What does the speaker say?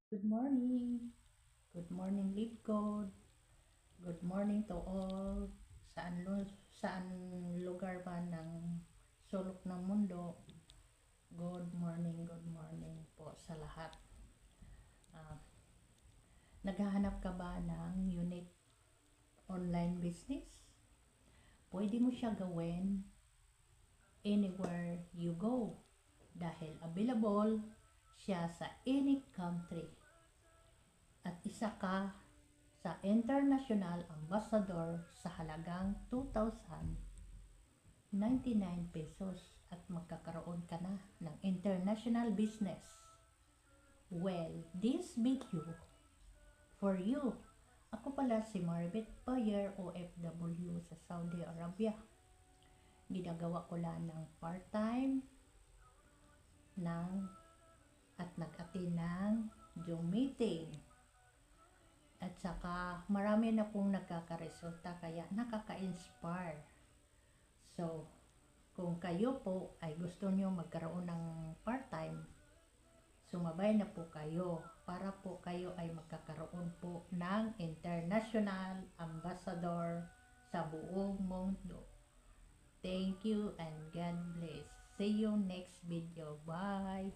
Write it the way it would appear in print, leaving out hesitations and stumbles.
Good morning. Good morning, Lead Code. Good morning to all. Saan lugar man ng sulok ng mundo. Good morning po sa lahat. Ah, Naghahanap ka ba ng unique online business? Pwede mo siya gawin anywhere you go dahil available siya sa any country. At isa ka sa International Ambassador sa halagang 2,099 pesos at magkakaroon ka na ng international business. Well, this video for you. Ako pala si Marbet Bayer, OFW sa Saudi Arabia. Ginagawa ko lang ng part-time at nag-attend ng Zoom meeting. At saka marami na pong nagkakaresulta kaya nakaka-inspire. So, kung kayo po ay gusto nyo magkaroon ng part-time, sumabay na po kayo para po kayo ay magkakaroon po ng international ambassador sa buong mundo. Thank you and God bless. See you next video. Bye!